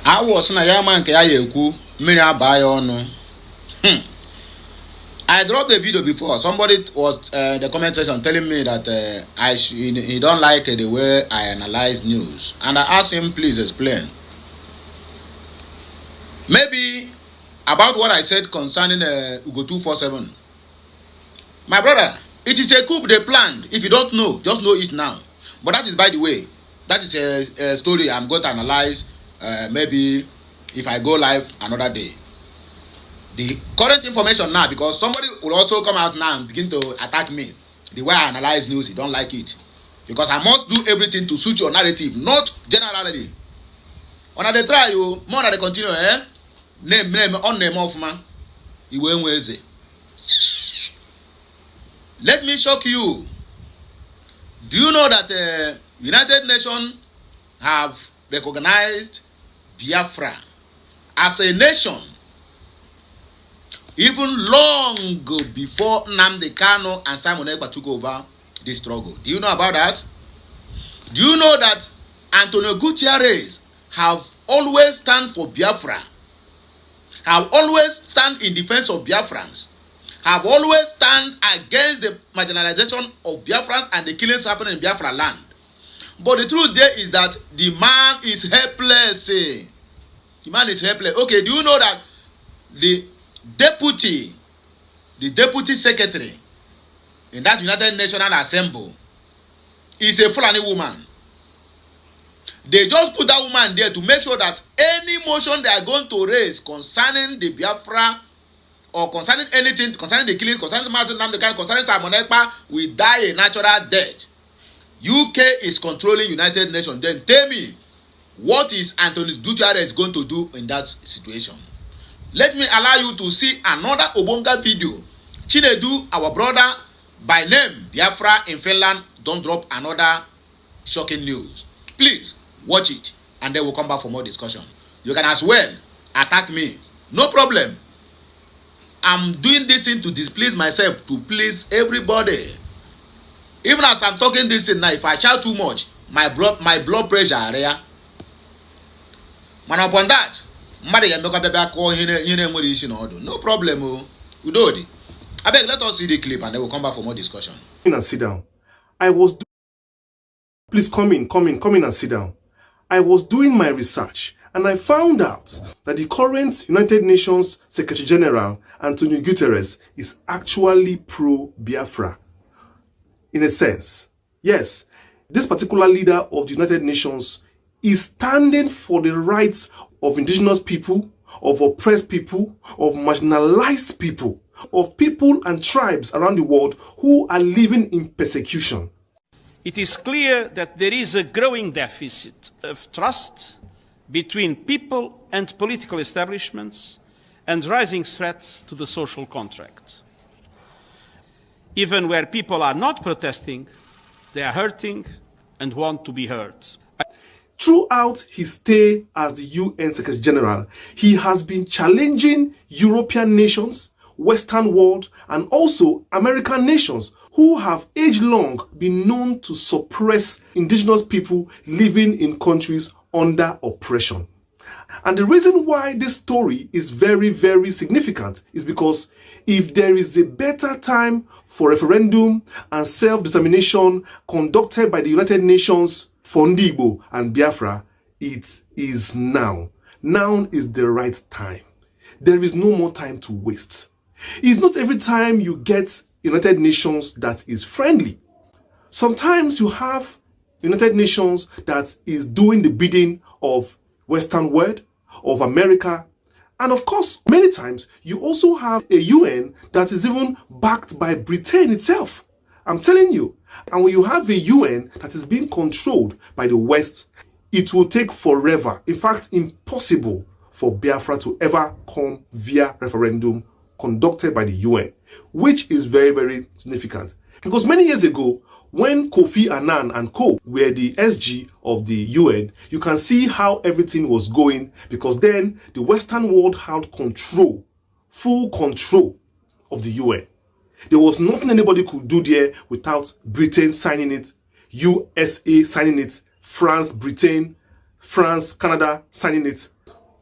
I was na yaman ke ayeku mmiri abaya onu. I dropped a video before. Somebody was in the comment section telling me that he don't like the way I analyze news, and I asked him, please explain. Maybe about what I said concerning Ugo 247. My brother, it is a coup they planned. If you don't know, just know it now. But that is by the way. That is a story I'm going to analyze maybe if I go live another day. The current information now, because somebody will also come out now and begin to attack me. The way I analyze news, you don't like it. Because I must do everything to suit your narrative, not generality. When they try you, more than they continue, name, on name of man. You won't waste it. Let me shock you. Do you know that United Nations have recognized Biafra as a nation even long before Nnamdi Kanu and Simon Ekpa took over the struggle? Do you know about that? Do you know that Antonio Guterres have always stand for Biafra, have always stand in defense of Biafrans, have always stand against the marginalization of Biafrans and the killings happening in Biafra land? But the truth there is that the man is helpless. The man is helpless. Okay, do you know that the deputy secretary in that United Nations Assembly is a Fulani woman? They just put that woman there to make sure that any motion they are going to raise concerning the Biafra or concerning anything, concerning the killings, concerning the concerning Simon Ekpa, will die a natural death. UK is controlling United Nations. Then tell me, what is Antonio Guterres going to do in that situation? Let me allow you to see another Obonga video. Chinedu, our brother by name Biafra in Finland, don't drop another shocking news. Please watch it, and then we'll come back for more discussion. You can as well attack me. No problem. I'm doing this thing to displease myself, to please everybody. Even as I'm talking this thing now, if I shout too much, my blood pressure area. Man, upon that, no problem. Udodi. I beg, let us see the clip and then we'll come back for more discussion. Come in and sit down. Please come in and sit down. I was doing my research and I found out that the current United Nations Secretary General, Antonio Guterres, is actually pro-Biafra. In a sense, yes, this particular leader of the United Nations is standing for the rights of indigenous people, of oppressed people, of marginalized people, of people and tribes around the world who are living in persecution. It is clear that there is a growing deficit of trust between people and political establishments and rising threats to the social contract. Even where people are not protesting, they are hurting and want to be heard. Throughout his stay as the UN Secretary General, he has been challenging European nations, Western world, and also American nations who have age-long been known to suppress indigenous people living in countries under oppression. And the reason why this story is very, very significant is because if there is a better time for referendum and self-determination conducted by the United Nations for Ndigbo and Biafra, it is now. Now is the right time. There is no more time to waste. It's not every time you get United Nations that is friendly. Sometimes you have United Nations that is doing the bidding of Western world, of America, and of course, many times you also have a UN that is even backed by Britain itself. I'm telling you. And when you have a UN that is being controlled by the West, it will take forever, in fact, impossible for Biafra to ever come via referendum conducted by the UN, which is very, very significant. Because many years ago, when Kofi Annan and co were the SG of the UN, you can see how everything was going, because then the Western world had control, full control of the UN. There was nothing anybody could do there without Britain signing it, USA signing it, France, Britain, France, Canada signing it.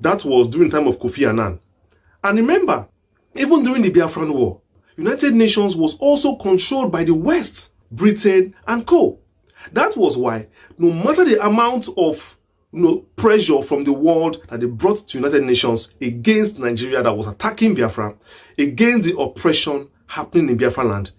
That was during the time of Kofi Annan. And remember, even during the Biafran War, United Nations was also controlled by the West, Britain and co. That was why, no matter the amount of pressure from the world that they brought to United Nations against Nigeria that was attacking Biafra, against the oppression happening in Biafra land,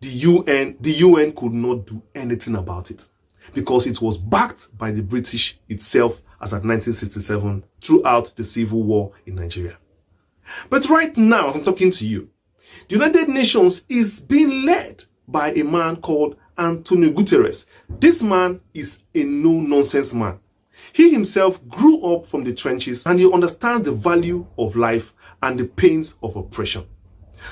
the UN could not do anything about it because it was backed by the British itself as at 1967 throughout the civil war in Nigeria. But right now, as I'm talking to you, the United Nations is being led by a man called Antonio Guterres. This man is a no-nonsense man. He himself grew up from the trenches and he understands the value of life and the pains of oppression.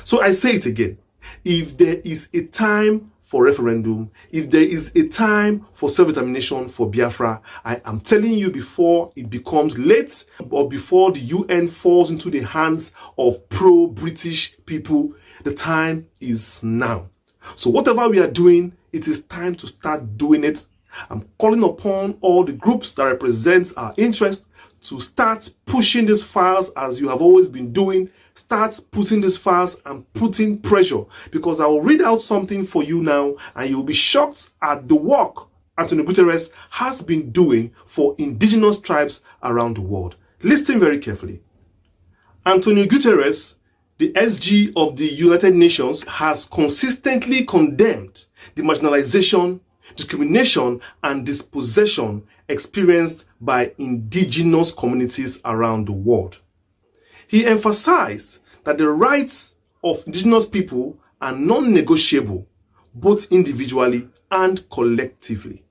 So I say it again, if there is a time for referendum, if there is a time for self-determination for Biafra, I am telling you before it becomes late or before the UN falls into the hands of pro-British people, the time is now. So whatever we are doing, it is time to start doing it. I'm calling upon all the groups that represent our interests to start pushing these files as you have always been doing. Start putting these files and putting pressure, because I will read out something for you now and you'll be shocked at the work Antonio Guterres has been doing for indigenous tribes around the world. Listen very carefully. Antonio Guterres, the SG of the United Nations, has consistently condemned the marginalization, discrimination, and dispossession experienced by indigenous communities around the world. He emphasized that the rights of indigenous people are non-negotiable, both individually and collectively.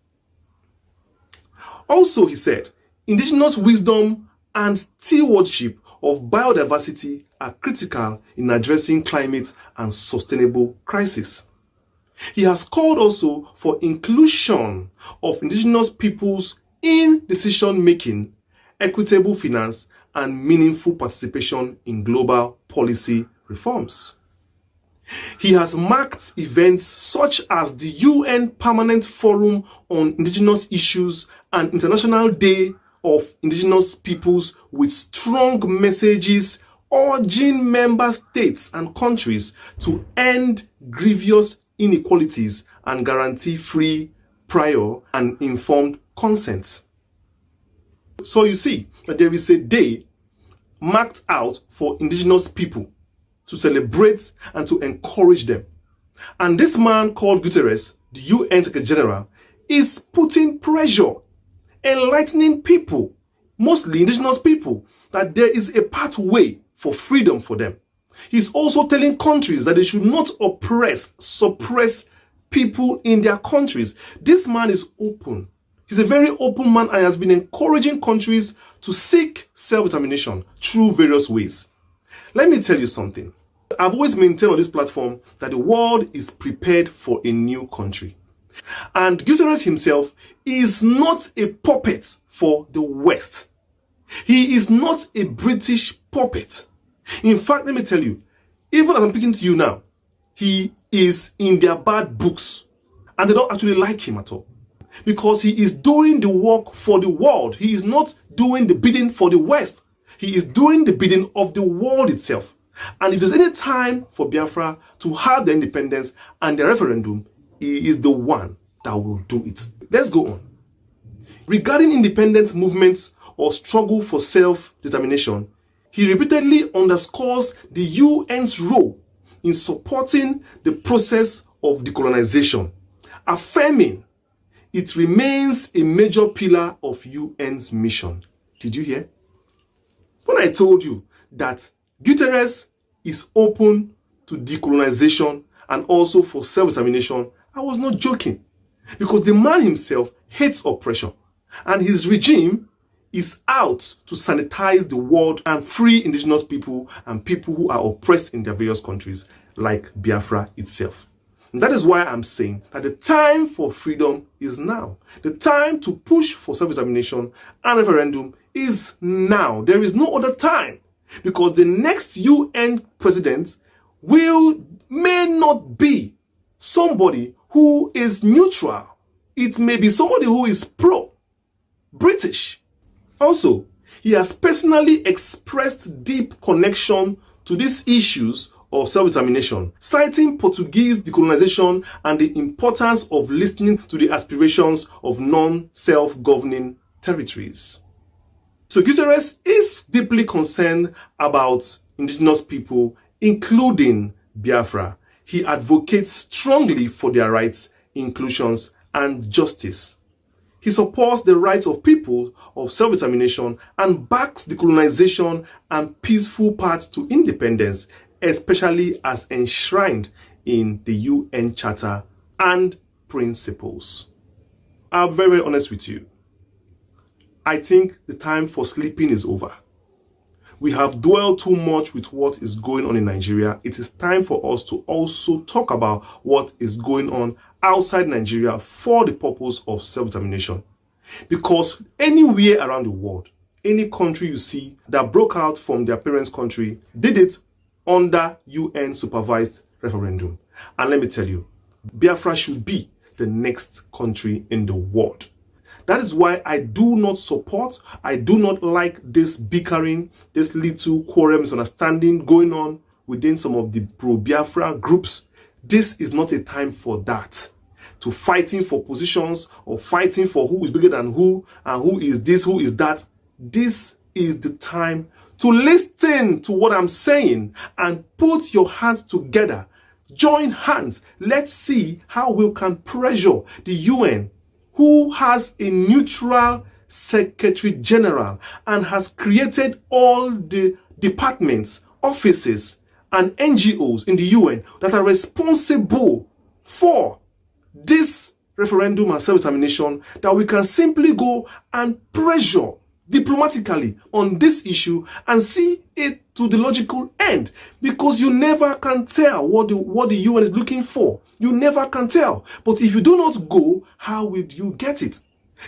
Also, he said, indigenous wisdom and stewardship of biodiversity are critical in addressing climate and sustainable crisis. He has called also for inclusion of indigenous peoples in decision-making, equitable finance, and meaningful participation in global policy reforms. He has marked events such as the UN Permanent Forum on Indigenous Issues and International Day of Indigenous Peoples with strong messages urging member states and countries to end grievous inequalities and guarantee free, prior, and informed consent. So you see that there is a day marked out for indigenous people to celebrate and to encourage them. And this man called Guterres, the UN Secretary General, is putting pressure, enlightening people, mostly indigenous people, that there is a pathway for freedom for them. He's also telling countries that they should not suppress people in their countries. This man is open. He's a very open man and has been encouraging countries to seek self-determination through various ways. Let me tell you something. I've always maintained on this platform that the world is prepared for a new country. And Guterres himself is not a puppet for the West. He is not a British puppet. In fact, let me tell you, even as I'm speaking to you now, he is in their bad books. And they don't actually like him at all. Because he is doing the work for the world. He is not doing the bidding for the West. He is doing the bidding of the world itself. And if there's any time for Biafra to have their independence and their referendum, he is the one that will do it. Let's go on. Regarding independence movements or struggle for self-determination, he repeatedly underscores the UN's role in supporting the process of decolonization, affirming it remains a major pillar of UN's mission. Did you hear? When I told you that Guterres is open to decolonization and also for self-determination, I was not joking. Because the man himself hates oppression. And his regime is out to sanitize the world and free indigenous people and people who are oppressed in their various countries, like Biafra itself. And that is why I'm saying that the time for freedom is now. The time to push for self-determination and referendum is now. There is no other time, because the next UN president may not be somebody who is neutral. It may be somebody who is pro-British. Also, He has personally expressed deep connection to these issues of self-determination, citing Portuguese decolonization and the importance of listening to the aspirations of non-self-governing territories. So Guterres is deeply concerned about indigenous people, including Biafra. He advocates strongly for their rights, inclusions, and justice. He supports the rights of people of self-determination and backs decolonization and peaceful paths to independence, especially as enshrined in the UN Charter and principles. I'm very, very honest with you. I think the time for sleeping is over. We have dwelled too much with what is going on in Nigeria. It is time for us to also talk about what is going on outside Nigeria for the purpose of self-determination. Because anywhere around the world, any country you see that broke out from their parents' country did it under UN supervised referendum. And let me tell you, Biafra should be the next country in the world. That is why I do not support, I do not like this bickering, this little quarrel misunderstanding going on within some of the pro-Biafra groups. This is not a time for that. To fighting for positions or fighting for who is bigger than who and who is this, who is that. This is the time to listen to what I'm saying and put your hands together. Join hands. Let's see how we can pressure the UN, who has a neutral Secretary General and has created all the departments, offices, and NGOs in the UN that are responsible for this referendum and self-determination, that we can simply go and pressure diplomatically on this issue and see it to the logical end, because you never can tell what the UN is looking for. You never can tell. But if you do not go, how will you get it?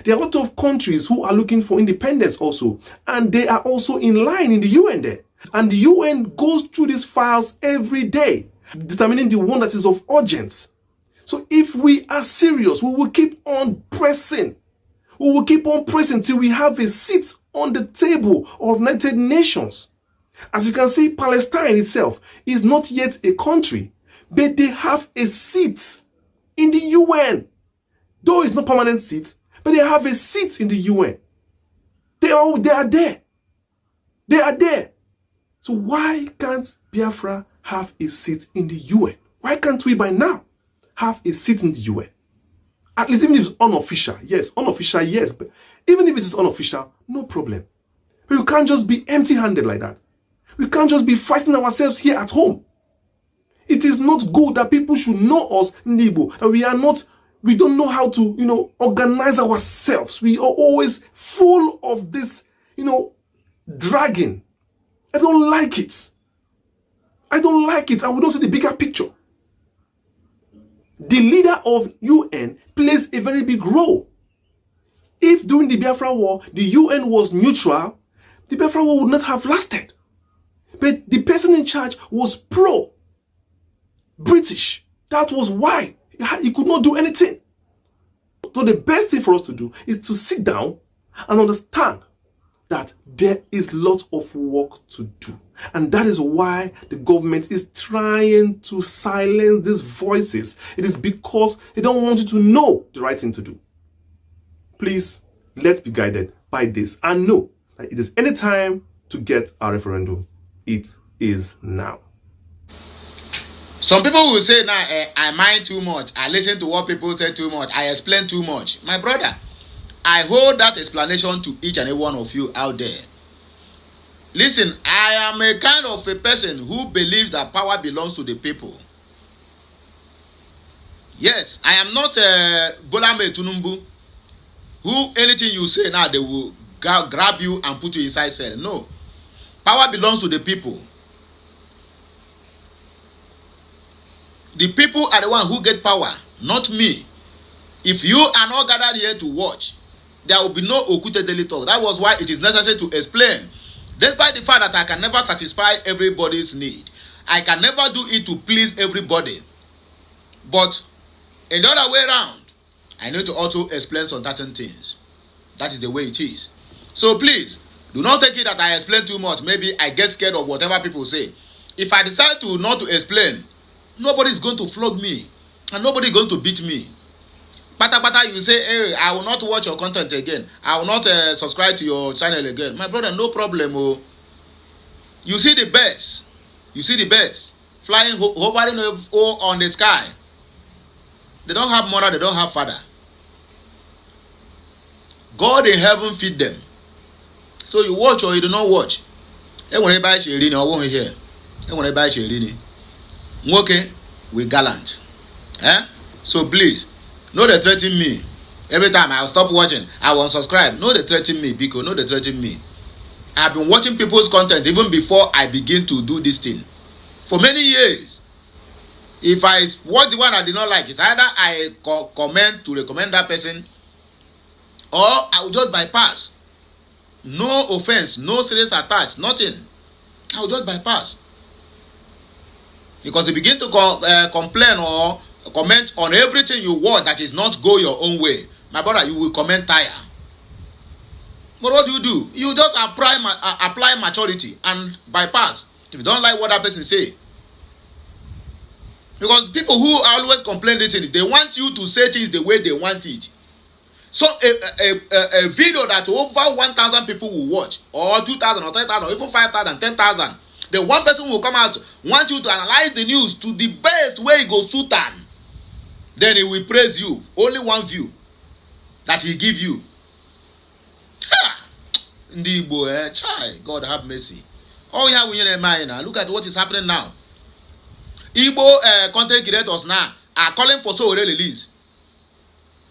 There are a lot of countries who are looking for independence also, and they are also in line in the UN there. And the UN goes through these files every day, determining the one that is of urgence. So if we are serious, we will keep on pressing. We will keep on pressing till we have a seat on the table of United Nations. As you can see, Palestine itself is not yet a country, but they have a seat in the UN. Though it's not permanent seat, but they have a seat in the UN. They are there. They are there. So why can't Biafra have a seat in the UN? Why can't we by now have a seat in the UN? At least even if it's unofficial, yes, but even if it is unofficial, no problem. But we can't just be empty-handed like that. We can't just be fighting ourselves here at home. It is not good that people should know us, Nibo, that we don't know how to, organize ourselves. We are always full of this, dragging. I don't like it. And we don't see the bigger picture. The leader of UN plays a very big role. If during the Biafra war, the UN was neutral, the Biafra war would not have lasted. But the person in charge was pro-British. That was why he could not do anything. So the best thing for us to do is to sit down and understand that there is lots of work to do. And that is why the government is trying to silence these voices. It is because they don't want you to know the right thing to do. Please, let's be guided by this and know that it is any time to get a referendum. It is now. Some people will say, I mind too much. I listen to what people say too much. I explain too much. My brother, I hold that explanation to each and every one of you out there. Listen, I am a kind of a person who believes that power belongs to the people. Yes, I am not Bola Tunumbu, who anything you say now, they will grab you and put you inside cell. No. Power belongs to the people. The people are the one who get power, not me. If you are not gathered here to watch, there will be no Okute daily talk. That was why it is necessary to explain. Despite the fact that I can never satisfy everybody's need. I can never do it to please everybody. But in the other way around, I need to also explain some certain things. That is the way it is. So please, Do not take it that I explain too much. Maybe I get scared of whatever people say. If I decide to not to explain, nobody is going to flog me. And nobody is going to beat me. Pata, you say, hey, I will not watch your content again. I will not subscribe to your channel again. My brother, no problem. Oh. You see the birds. You see the birds flying, hovering on the sky. They don't have mother, they don't have father. God in heaven feed them. So you watch or you do not watch. Okay, we gallant. So please, no they threaten me. Every time I'll stop watching, I will unsubscribe. No they threaten me, because no they threaten me. I've been watching people's content even before I begin to do this thing. For many years. If I watch the one I did not like, it's either I comment to recommend that person, or I will just bypass. No offense, no serious attached, nothing. I will just bypass. Because you begin to complain or comment on everything you watch that is not go your own way, my brother, you will comment tire. But what do? You just apply maturity and bypass. If you don't like what that person say. Because people who always complain this thing, they want you to say things the way they want it. So a video that over 1,000 people will watch, or 2,000 or 3,000 or even 5,000, 10,000, the one person will come out, want you to analyze the news to the best way it goes suit them. Then he will praise you. Only one view that he give you. God have mercy. Oh yeah, we in mind now. Look at what is happening now. Igbo content creators now are calling for so release.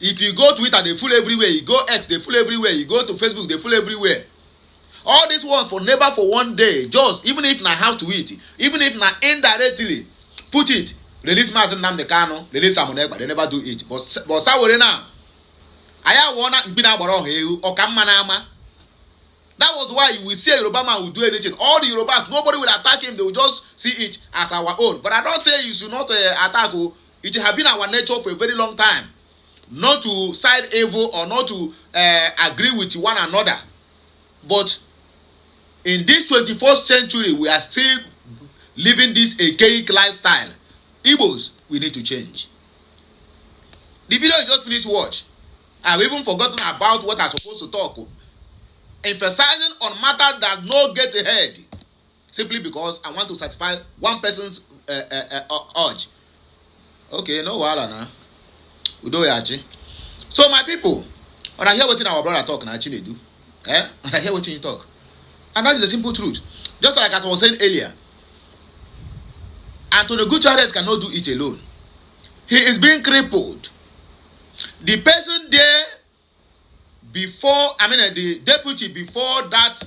If you go Twitter, they full everywhere. You go X, they full everywhere. You go to Facebook, they full everywhere. All this one for never for one day. Just even if na have to eat, even if na indirectly put it. Release Mazen Namdekano, release Samonegba. They never do it. But Sawore now. Aya wanna bina baro heu or kamanama. That was why you will see a Yoruba man will do anything. All the Yorubas, nobody will attack him. They will just see it as our own. But I don't say you should not attack. It has been our nature for a very long time. Not to side evil or not to agree with one another. But in this 21st century, we are still living this archaic lifestyle. Igbos, we need to change. The video you just finished watch. I've even forgotten about what I'm supposed to talk. Emphasizing on matter that no get ahead. Simply because I want to satisfy one person's urge. Okay, no wahala now. Udo. So my people, when I hear what our brother talk, and I do, and I hear what he talk, and that is the simple truth. Just like as I was saying earlier, Antonio Guterres cannot do it alone. He is being crippled. The person there before, the deputy before that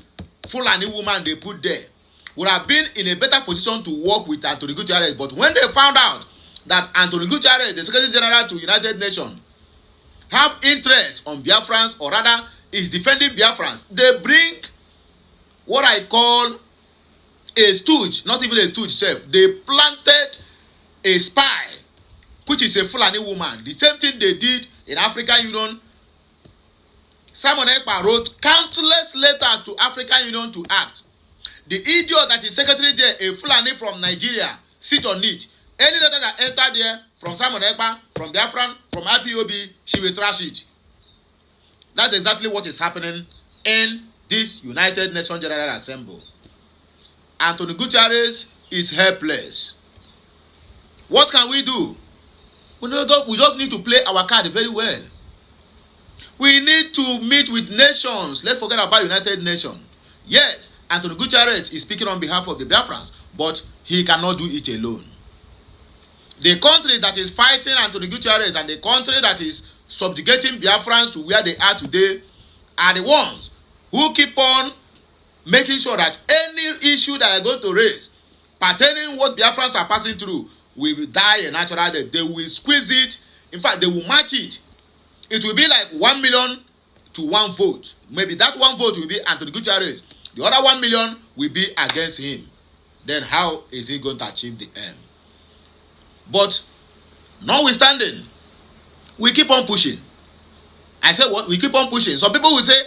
Fulani woman they put there would have been in a better position to work with Antonio Guterres. But when they found out that Antonio Guterres, the Secretary General to United Nations, have interest on Biafrans, or rather is defending Biafrans, they bring what I call a stooge, not even a stooge self. They planted a spy, which is a Fulani woman. The same thing they did in African Union. Simon Ekpa wrote countless letters to African Union to act. The idiot that is secretary there, a Fulani from Nigeria, sit on it. Any letter that enter there from Simon Ekpa, from Biafran, from IPOB, she will trash it. That's exactly what is happening in this United Nations General Assembly. Antonio Guterres is helpless. What can we do? We just need to play our card very well. We need to meet with nations. Let's forget about United Nations. Yes, Antonio Guterres is speaking on behalf of the Biafrans, but he cannot do it alone. The country that is fighting Antonio Guterres and the country that is subjugating Biafrans to where they are today are the ones who keep on making sure that any issue that are going to raise pertaining what Biafrans are passing through will die a natural death. They will squeeze it. In fact, they will match it. It will be like 1 million to 1 vote. Maybe that 1 vote will be Antonio Guterres. The other 1 million will be against him. Then how is he going to achieve the aim? But notwithstanding, we keep on pushing. I said what? We keep on pushing. Some people will say,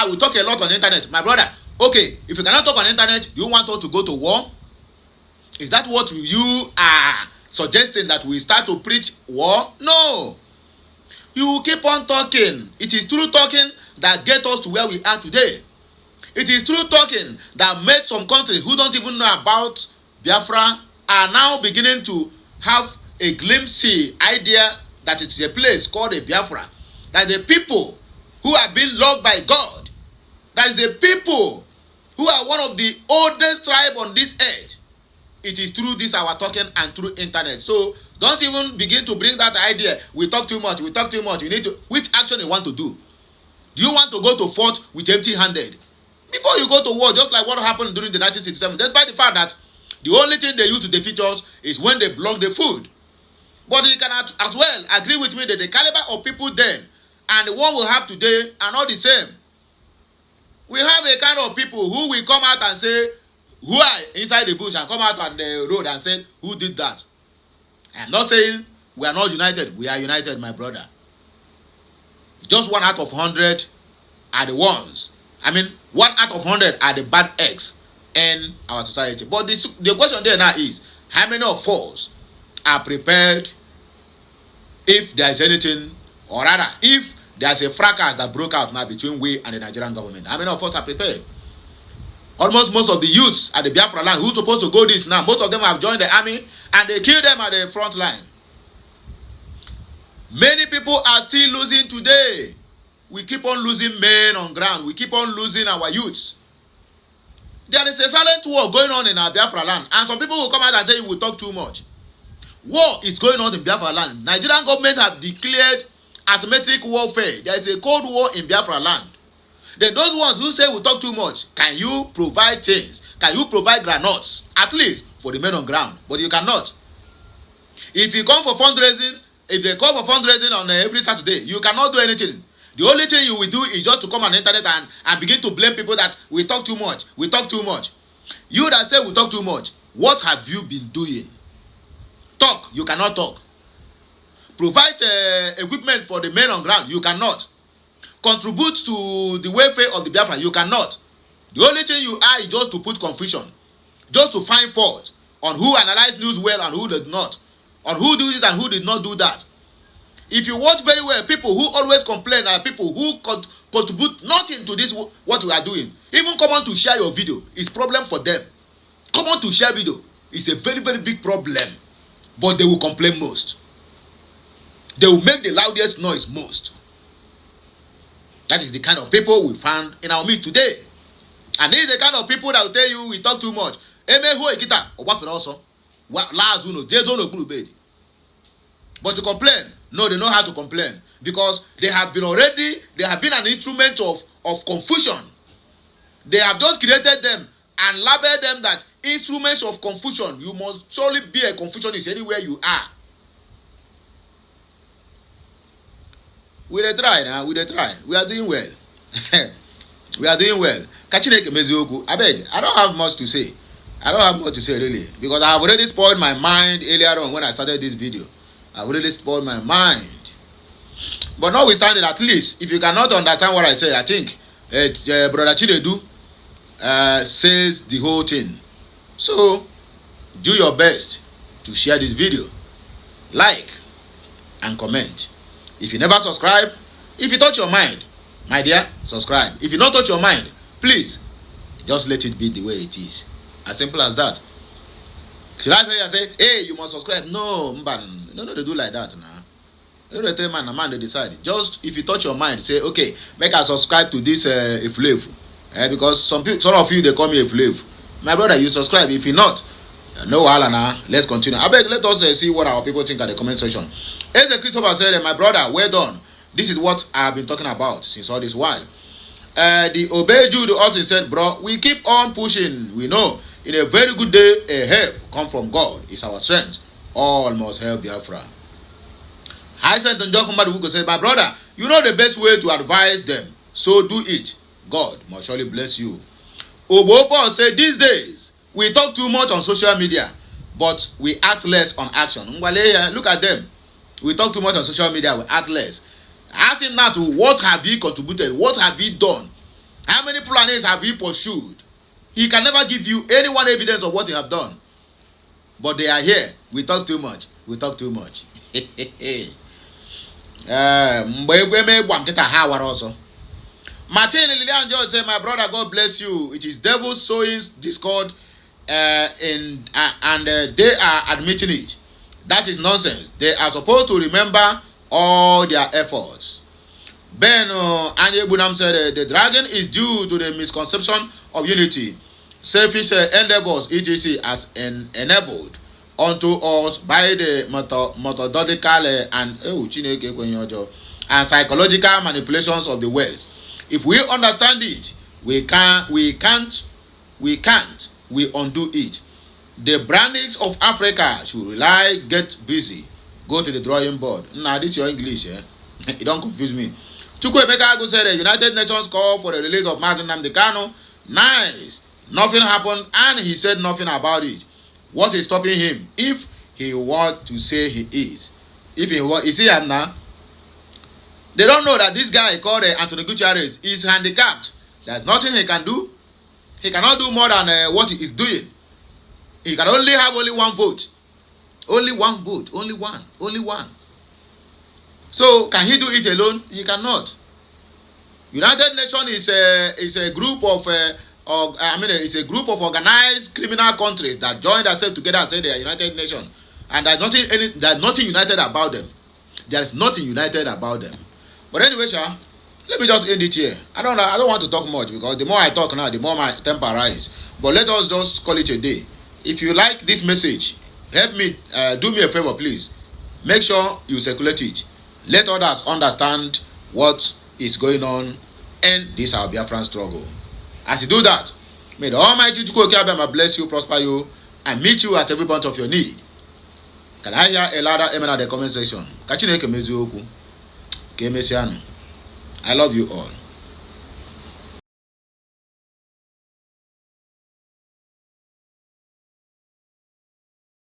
we talk a lot on the internet. My brother, Okay, if you cannot talk on internet, do you want us to go to war? Is that what you are suggesting, that we start to preach war? No. You keep on talking. It is through talking that get us to where we are today. It is through talking that made some countries who don't even know about Biafra are now beginning to have a glimpse idea that it's a place called a Biafra. That the people who have been loved by God, that is the people who are one of the oldest tribe on this earth. It is through this our talking and through internet. So don't even begin to bring that idea. We talk too much. We talk too much. You need to. Which action you want to do? Do you want to go to fort with empty-handed? Before you go to war, just like what happened during the 1967, despite the fact that the only thing they use to defeat us is when they block the food. But you can as well agree with me that the caliber of people then and the one we have today are not the same. We have a kind of people who will come out and say, who are inside the bush, and come out on the road and say, who did that? I am not saying we are not united. We are united, my brother. Just 1 out of 100 are the ones. 1 out of 100 are the bad eggs in our society. But the question there now is, how many of us are prepared if there is anything, or rather, if there is a fracas that broke out now between we and the Nigerian government? How many of us are prepared? Almost most of the youths at the Biafra land who's supposed to go this now, most of them have joined the army and they kill them at the front line. Many people are still losing today. We keep on losing men on ground. We keep on losing our youths. There is a silent war going on in our Biafra land, and some people will come out and say we talk too much. War is going on in Biafra land. Nigerian government have declared asymmetric warfare. There is a cold war in Biafra land. Then those ones who say we talk too much, can you provide things? Can you provide granules, at least for the men on ground? But you cannot. If you come for fundraising, if they call for fundraising on every Saturday, you cannot do anything. The only thing you will do is just to come on the internet and begin to blame people that we talk too much. We talk too much. You that say we talk too much, what have you been doing? Talk, you cannot talk. Provide equipment for the men on ground, you cannot. Contribute to the welfare of the Biafran, you cannot. The only thing you are is just to put confusion, just to find fault on who analyzed news well and who did not, on who do this and who did not do that. If you watch very well, people who always complain are people who contribute nothing to this, what we are doing. Even come on to share your video, it's problem for them. Come on to share video, it's a very, very big problem. But they will complain most. They will make the loudest noise most. That is the kind of people we find in our midst today. And these are the kind of people that will tell you we talk too much. But to complain, no, they know how to complain. Because they have been an instrument of confusion. They have just created them and labeled them that instruments of confusion. You must surely be a confusionist anywhere you are. We dey try now, we dey try. We are doing well. We are doing well. Kachineke Mezioku, abeg, I don't have much to say. I don't have much to say really. Because I have already spoiled my mind earlier on when I started this video. I've already spoiled my mind. But notwithstanding, at least, if you cannot understand what I said, I think Brother Chinedu says the whole thing. So, do your best to share this video. Like and comment. If you never subscribe, if you touch your mind, my dear, subscribe. If you don't touch your mind, please, just let it be the way it is. As simple as that. Should I say, hey, you must subscribe? No, no, they do like that now. They tell man, they decide. Just if you touch your mind, say, okay, make I subscribe to this Iflev. Because some of you, they call me Iflev. My brother, you subscribe. If you not, no wahala now. Let's continue. I beg, let us see what our people think at the comment section. As the Christopher said, my brother, well done. This is what I have been talking about since all this while. The Obeju to us said, bro, we keep on pushing. We know in a very good day, a help come from God. It's our strength. All must help Biafra. I said to Njokumba said, my brother, you know the best way to advise them. So do it. God must surely bless you. Obopo said, these days, we talk too much on social media, but we act less on action. Look at them. We talk too much on social media, we act less. Ask him now to what have he contributed? What have he done How many Fulanis have he pursued? He can never give you any one evidence of what he have done. But they are here. We talk too much. We talk too much. Martin Lilian George said, my brother, God bless you. It is devil sowing discord and they are admitting it. That is nonsense. They are supposed to remember all their efforts. Ben Anye Bunam said, the dragon is due to the misconception of unity. Selfish endeavors, etc., as enabled unto us by the methodological and psychological manipulations of the West. If we understand it, we undo it. The brandies of Africa should rely, get busy, go to the drawing board. Nah, this is your English, eh? It don't confuse me. Chukwuemeka Agu said the United Nations called for the release of Mazi Nnamdi Kanu. Nice. Nothing happened, and he said nothing about it. What is stopping him? If he wants to say he is. If he was, you see him now? They don't know that this guy called Antonio Guterres is handicapped. There's nothing he can do. He cannot do more than what he is doing. He can only have only one vote. Only one vote. Only one. Only one. So, can he do it alone? He cannot. United Nations is a group of it's a group of organized criminal countries that join themselves together and say they are United Nations. And there's nothing united about them. There is nothing united about them. But anyway, Sha, let me just end it here. I don't want to talk much because the more I talk now, the more my temper rises. But let us just call it a day. If you like this message, help me, do me a favor, please. Make sure you circulate it. Let others understand what is going on in this our Biafran struggle. As you do that, may the Almighty Chukwuemeka bless you, prosper you, and meet you at every point of your need. Can I hear a louder amen at the comment section? I love you all.